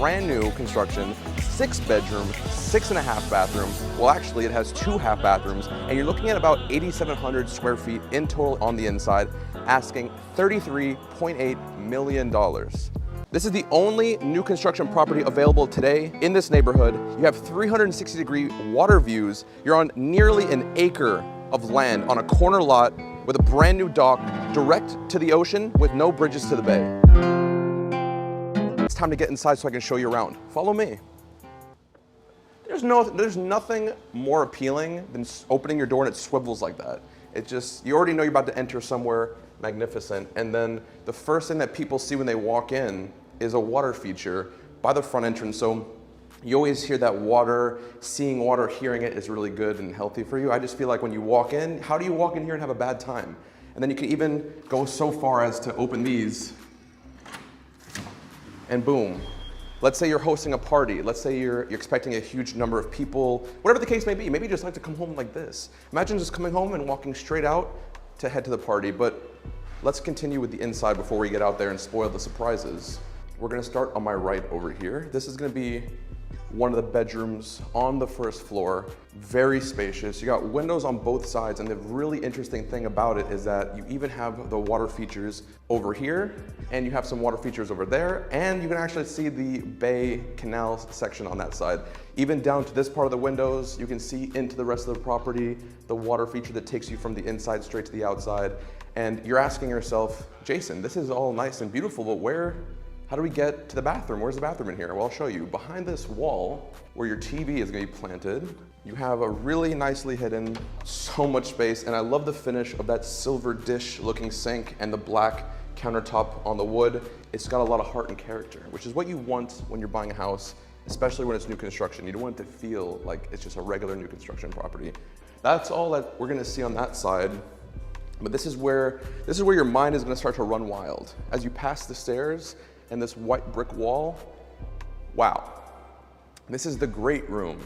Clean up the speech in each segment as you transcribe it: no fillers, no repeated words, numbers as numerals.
brand new construction, 6-bedroom, 6.5 bathroom. Well, actually it has 2 half bathrooms, and you're looking at about 8,700 square feet in total on the inside, asking $33.8 million. This is the only new construction property available today in this neighborhood. You have 360-degree water views. You're on nearly an acre of land on a corner lot with a brand new dock direct to the ocean with no bridges to the bay. It's time to get inside so I can show you around. Follow me. There's nothing more appealing than opening your door and it swivels like that. It just, you already know you're about to enter somewhere magnificent, and then the first thing that people see when they walk in is a water feature by the front entrance. So you always hear that water, seeing water, hearing it is really good and healthy for you. I just feel like when you walk in, how do you walk in here and have a bad time? And then you can even go so far as to open these and boom. Let's say you're hosting a party. Let's say you're expecting a huge number of people, whatever the case may be. Maybe you just like to come home like this. Imagine just coming home and walking straight out to head to the party. But let's continue with the inside before we get out there and spoil the surprises. We're gonna start on my right over here. This is gonna be one of the bedrooms on the first floor. Very spacious. You got windows on both sides, and the really interesting thing about it is that you even have the water features over here, and you have some water features over there, and you can actually see the bay canal section on that side. Even down to this part of the windows, you can see into the rest of the property, the water feature that takes you from the inside straight to the outside. And you're asking yourself, Jason, this is all nice and beautiful, but how do we get to the bathroom? Where's the bathroom in here? Well, I'll show you. Behind this wall, where your TV is gonna be planted, you have a really nicely hidden, so much space, and I love the finish of that silver dish looking sink and the black countertop on the wood. It's got a lot of heart and character, which is what you want when you're buying a house, especially when it's new construction. You don't want it to feel like it's just a regular new construction property. That's all that we're gonna see on that side. But this is where your mind is gonna start to run wild. As you pass the stairs, and this white brick wall, wow. This is the great room.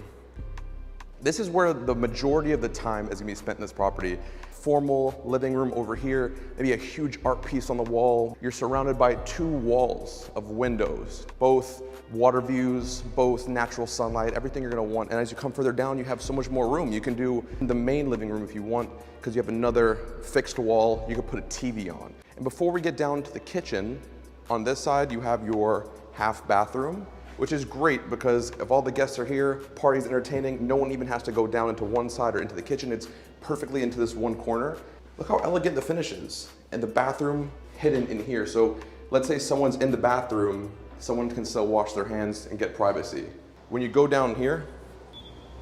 This is where the majority of the time is gonna be spent in this property. Formal living room over here, maybe a huge art piece on the wall. You're surrounded by 2 walls of windows, both water views, both natural sunlight, everything you're gonna want. And as you come further down, you have so much more room. You can do the main living room if you want, because you have another fixed wall. You can put a TV on. And before we get down to the kitchen, on this side, you have your half bathroom, which is great because if all the guests are here, party's entertaining, no one even has to go down into one side or into the kitchen. It's perfectly into this one corner. Look how elegant the finish is. And the bathroom hidden in here. So let's say someone's in the bathroom, someone can still wash their hands and get privacy. When you go down here,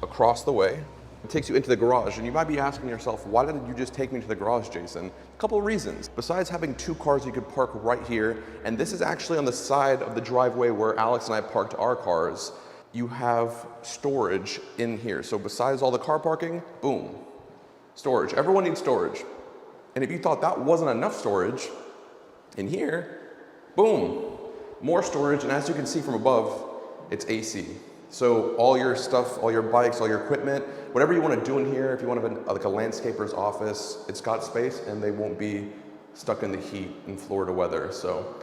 across the way, it takes you into the garage, and you might be asking yourself, why didn't you just take me to the garage, Jason? A couple of reasons. Besides having 2 cars you could park right here, and this is actually on the side of the driveway where Alex and I parked our cars, you have storage in here. So besides all the car parking, boom, storage. Everyone needs storage. And if you thought that wasn't enough storage, in here, boom, more storage, and as you can see from above, it's AC. So all your stuff, all your bikes, all your equipment, whatever you want to do in here, if you want to have like a landscaper's office, it's got space and they won't be stuck in the heat in Florida weather. So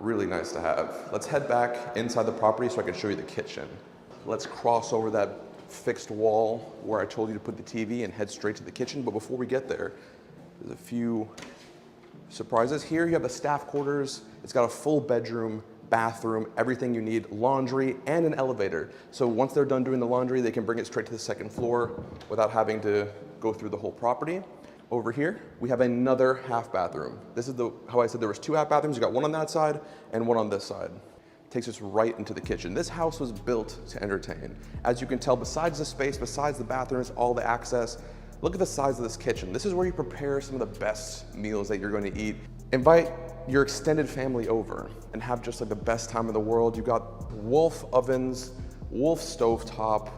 really nice to have. Let's head back inside the property so I can show you the kitchen. Let's cross over that fixed wall where I told you to put the TV and head straight to the kitchen. But before we get there, there's a few surprises. Here you have the staff quarters. It's got a full bedroom, bathroom, everything you need, laundry, and an elevator. So once they're done doing the laundry, they can bring it straight to the 2nd floor without having to go through the whole property. Over here, we have another half bathroom. This is how I said there was 2 half bathrooms. You got one on that side and one on this side. Takes us right into the kitchen. This house was built to entertain. As you can tell, besides the space, besides the bathrooms, all the access, look at the size of this kitchen. This is where you prepare some of the best meals that you're going to eat. Invite your extended family over and have just like the best time in the world. You got Wolf ovens, Wolf stovetop,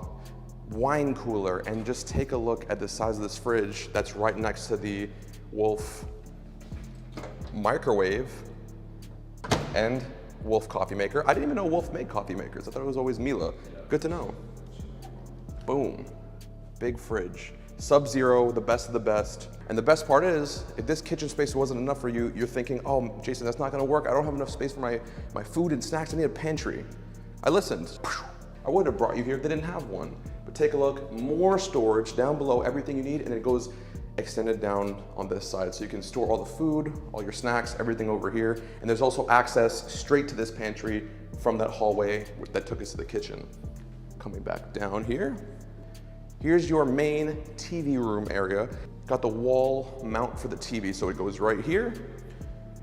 wine cooler, and just take a look at the size of this fridge that's right next to the Wolf microwave and Wolf coffee maker. I didn't even know Wolf made coffee makers. I thought it was always Miele. Good to know. Boom, big fridge. Sub-Zero, the best of the best. And the best part is, if this kitchen space wasn't enough for you, you're thinking, oh, Jason, that's not gonna work. I don't have enough space for my food and snacks. I need a pantry. I listened. I would have brought you here if they didn't have one. But take a look, more storage down below, everything you need, and it goes extended down on this side. So you can store all the food, all your snacks, everything over here. And there's also access straight to this pantry from that hallway that took us to the kitchen. Coming back down here, here's your main TV room area. Got the wall mount for the TV, so it goes right here.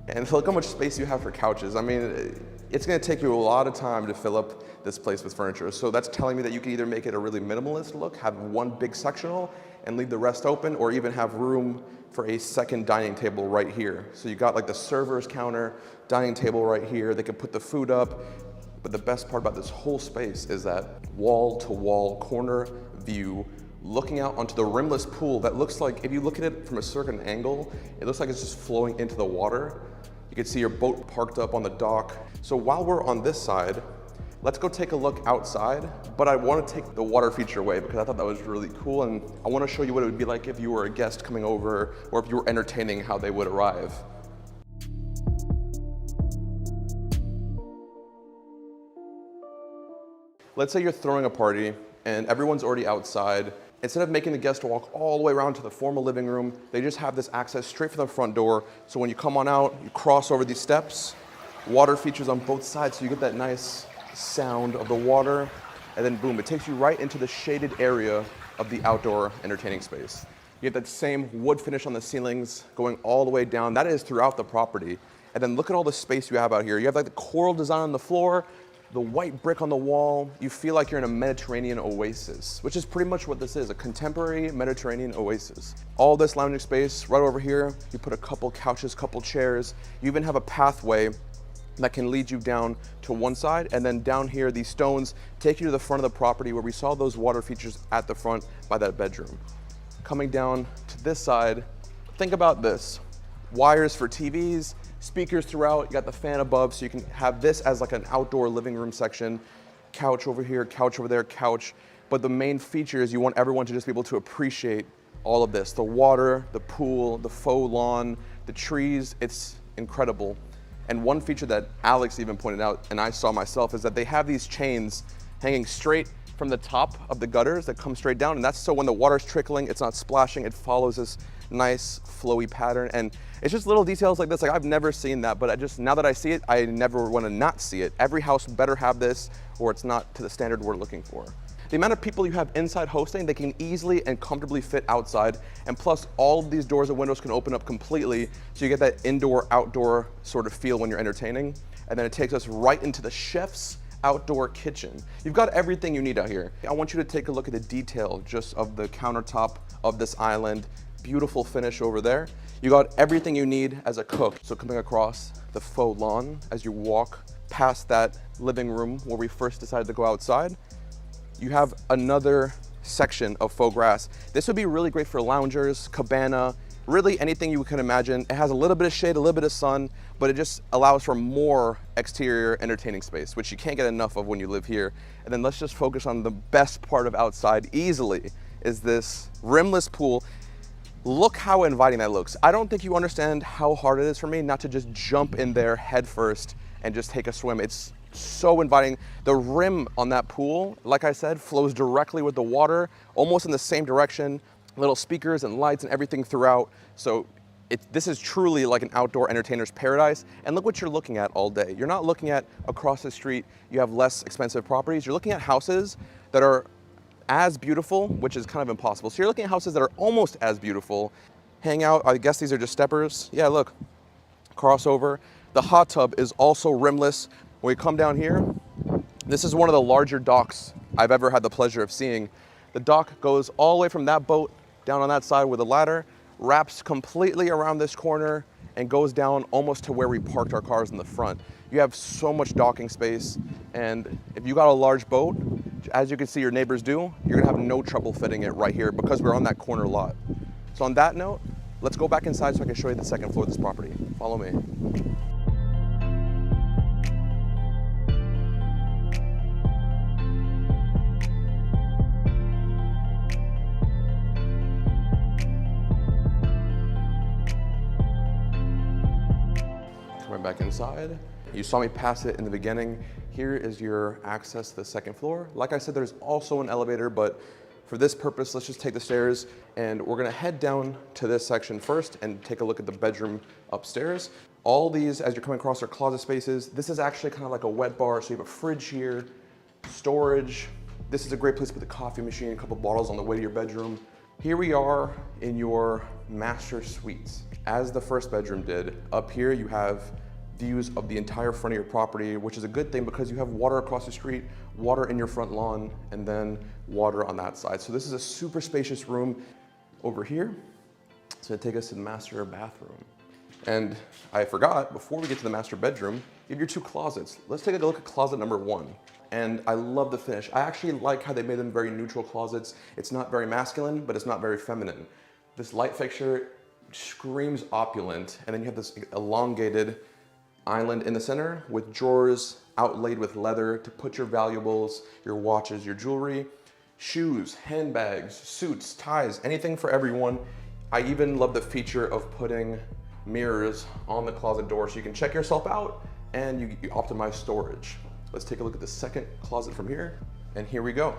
And look how much space you have for couches. I mean, it's gonna take you a lot of time to fill up this place with furniture. So that's telling me that you can either make it a really minimalist look, have one big sectional and leave the rest open, or even have room for a second dining table right here. So you got like the server's counter, dining table right here. They can put the food up. But the best part about this whole space is that wall-to-wall corner view looking out onto the rimless pool that looks like, if you look at it from a certain angle, it looks like it's just flowing into the water. You can see your boat parked up on the dock. So while we're on this side, let's go take a look outside, but I want to take the water feature away because I thought that was really cool, and I want to show you what it would be like if you were a guest coming over or if you were entertaining how they would arrive. Let's say you're throwing a party and everyone's already outside. Instead of making the guest walk all the way around to the formal living room, they just have this access straight from the front door. So when you come on out, you cross over these steps, water features on both sides, so you get that nice sound of the water, and then boom, it takes you right into the shaded area of the outdoor entertaining space. You get that same wood finish on the ceilings going all the way down. That is throughout the property. And then look at all the space you have out here. You have like the coral design on the floor, the white brick on the wall. You feel like you're in a Mediterranean oasis, which is pretty much what this is, a contemporary Mediterranean oasis. All this lounging space right over here, you put a couple couches, couple chairs. You even have a pathway that can lead you down to one side, and then down here, these stones take you to the front of the property where we saw those water features at the front by that bedroom. Coming down to this side, think about this. Wires for TVs, speakers throughout, you got the fan above, so you can have this as like an outdoor living room section. Couch over here, couch over there, couch. But the main feature is you want everyone to just be able to appreciate all of this. The water, the pool, the faux lawn, the trees, it's incredible. And one feature that Alex even pointed out, and I saw myself, is that they have these chains hanging straight from the top of the gutters that come straight down. And that's so when the water's trickling, it's not splashing, it follows this nice flowy pattern. And it's just little details like this. Like, I've never seen that, but now that I see it, I never want to not see it. Every house better have this, or it's not to the standard we're looking for. The amount of people you have inside hosting, they can easily and comfortably fit outside. And plus, all of these doors and windows can open up completely, so you get that indoor-outdoor sort of feel when you're entertaining. And then it takes us right into the chef's outdoor kitchen. You've got everything you need out here. I want you to take a look at the detail just of the countertop of this island. Beautiful finish over there. You got everything you need as a cook. So coming across the faux lawn as you walk past that living room where we first decided to go outside, you have another section of faux grass. This would be really great for loungers, cabana, really anything you can imagine. It has a little bit of shade, a little bit of sun, but it just allows for more exterior entertaining space, which you can't get enough of when you live here. And then let's just focus on the best part of outside easily, is this rimless pool. Look how inviting that looks. I don't think you understand how hard it is for me not to just jump in there head first and just take a swim. It's so inviting. The rim on that pool, like I said, flows directly with the water, almost in the same direction. Little speakers and lights and everything throughout. So this is truly like an outdoor entertainer's paradise. And look what you're looking at all day. You're not looking at across the street, you have less expensive properties. You're looking at houses that are as beautiful, which is kind of impossible. So you're looking at houses that are almost as beautiful. Hang out, I guess these are just steppers. Yeah, look, crossover. The hot tub is also rimless. When we come down here, this is one of the larger docks I've ever had the pleasure of seeing. The dock goes all the way from that boat down on that side with a ladder, wraps completely around this corner, and goes down almost to where we parked our cars in the front. You have so much docking space, and if you got a large boat, as you can see your neighbors do, you're gonna have no trouble fitting it right here because we're on that corner lot. So on that note, let's go back inside so I can show you the second floor of this property. Follow me. Coming back inside. You saw me pass it in the beginning. here is your access to the second floor. Like I said, there's also an elevator, but for this purpose, let's just take the stairs and we're gonna head down to this section first and take a look at the bedroom upstairs. All these, as you're coming across, are closet spaces. This is actually kind of like a wet bar, so you have a fridge here, storage. This is a great place to put the coffee machine, a couple bottles on the way to your bedroom. Here we are in your master suites. As the first bedroom did, up here you have views of the entire front of your property, which is a good thing because you have water across the street, water in your front lawn, and then water on that side. So this is a super spacious room. Over here, it's gonna take us to the master bathroom. And I forgot, before we get to the master bedroom, you have your 2 closets. Let's take a look at closet number 1. And I love the finish. I actually like how they made them very neutral closets. It's not very masculine, but it's not very feminine. This light fixture screams opulent, and then you have this elongated island in the center with drawers outlaid with leather to put your valuables, your watches, your jewelry, shoes, handbags, suits, ties, anything for everyone. I even love the feature of putting mirrors on the closet door so you can check yourself out and you optimize storage. Let's take a look at the second closet from here. And here we go.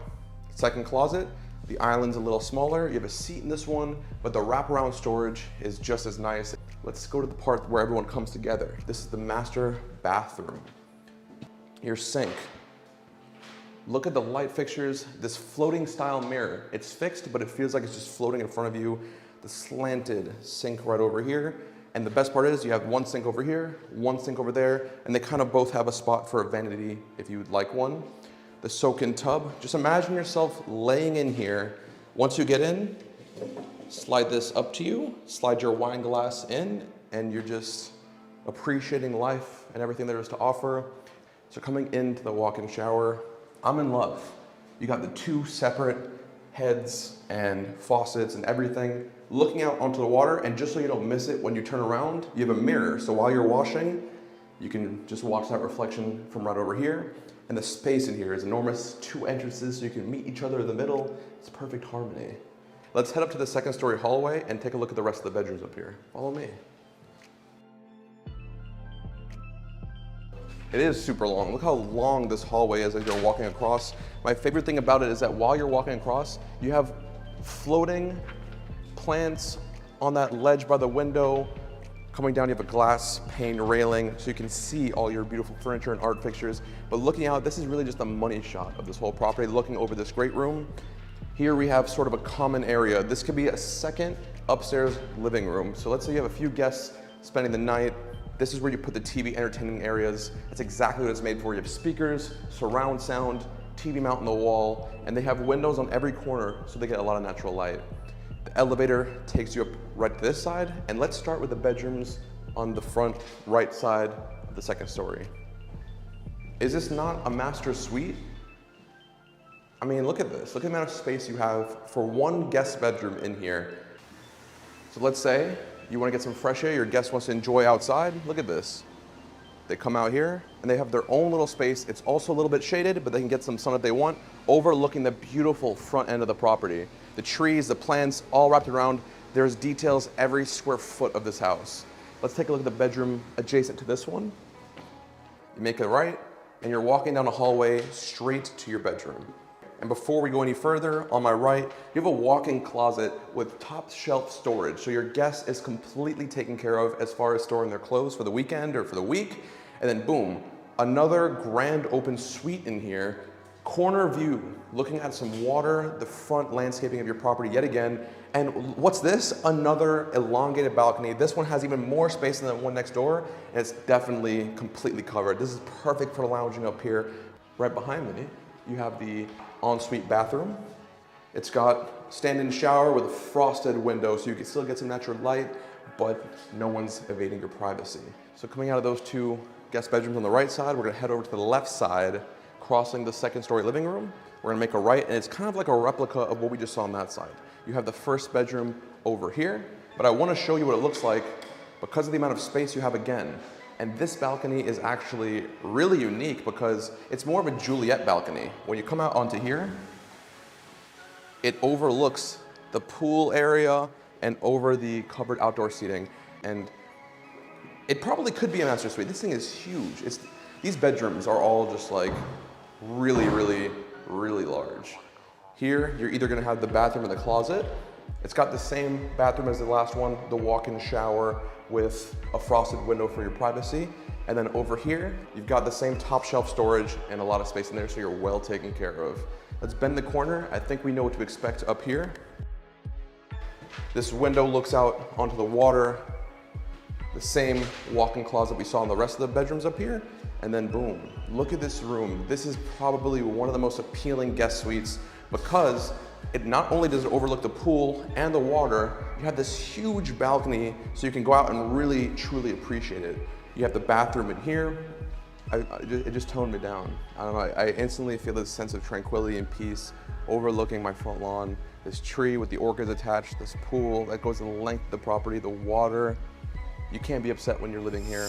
Second closet, the island's a little smaller. You have a seat in this one, but the wraparound storage is just as nice. Let's go to the part where everyone comes together. This is the master bathroom. Your sink. Look at the light fixtures, this floating style mirror. It's fixed, but it feels like it's just floating in front of you. The slanted sink right over here. And the best part is you have one sink over here, one sink over there, and they kind of both have a spot for a vanity if you would like one. The soak-in tub. Just imagine yourself laying in here. Once you get in, slide this up to you, slide your wine glass in, and you're just appreciating life and everything there is to offer. So coming into the walk-in shower, I'm in love. You got the 2 separate heads and faucets and everything looking out onto the water, and just so you don't miss it when you turn around, you have a mirror. So while you're washing, you can just watch that reflection from right over here. And the space in here is enormous. 2 entrances so you can meet each other in the middle. It's perfect harmony. Let's head up to the second story hallway and take a look at the rest of the bedrooms up here. Follow me. It is super long. Look how long this hallway is as you're walking across. My favorite thing about it is that while you're walking across, you have floating plants on that ledge by the window. Coming down, you have a glass pane railing so you can see all your beautiful furniture and art fixtures. But looking out, this is really just a money shot of this whole property, looking over this great room. Here we have sort of a common area. This could be a second upstairs living room. So let's say you have a few guests spending the night. This is where you put the TV entertaining areas. That's exactly what it's made for. You have speakers, surround sound, TV mount on the wall, and they have windows on every corner so they get a lot of natural light. The elevator takes you up right to this side, and let's start with the bedrooms on the front right side of the second story. Is this not a master suite? I mean, look at this. Look at the amount of space you have for one guest bedroom in here. So let's say you want to get some fresh air, your guest wants to enjoy outside. Look at this. They come out here and they have their own little space. It's also a little bit shaded, but they can get some sun if they want, overlooking the beautiful front end of the property. The trees, the plants, all wrapped around. There's details every square foot of this house. Let's take a look at the bedroom adjacent to this one. You make it right, and you're walking down a hallway straight to your bedroom. And before we go any further, on my right, you have a walk-in closet with top shelf storage. So your guest is completely taken care of as far as storing their clothes for the weekend or for the week. And then boom, another grand open suite in here. Corner view, looking at some water, the front landscaping of your property yet again. And what's this? Another elongated balcony. This one has even more space than the one next door, and it's definitely completely covered. This is perfect for lounging up here. Right behind me, you have the ensuite bathroom. It's got stand-in shower with a frosted window, so you can still get some natural light, but no one's evading your privacy. So coming out of those 2 guest bedrooms on the right side, we're gonna head over to the left side, crossing the second story living room. We're gonna make a right, and it's kind of like a replica of what we just saw on that side. You have the first bedroom over here, but I wanna show you what it looks like because of the amount of space you have again. And this balcony is actually really unique because it's more of a Juliet balcony. When you come out onto here, it overlooks the pool area and over the covered outdoor seating. And it probably could be a master suite. This thing is huge. These bedrooms are all just like really, really, really large. Here, you're either gonna have the bathroom and the closet. It's got the same bathroom as the last one, the walk-in shower with a frosted window for your privacy. And then over here, you've got the same top shelf storage and a lot of space in there, so you're well taken care of. Let's bend the corner. I think we know what to expect up here. This window looks out onto the water, the same walk-in closet we saw in the rest of the bedrooms up here. And then boom, look at this room. This is probably one of the most appealing guest suites because it not only does it overlook the pool and the water, you have this huge balcony so you can go out and really, truly appreciate it. You have the bathroom in here. It just toned me down. I don't know, I instantly feel this sense of tranquility and peace overlooking my front lawn. This tree with the orchids attached, this pool that goes the length of the property, the water. You can't be upset when you're living here.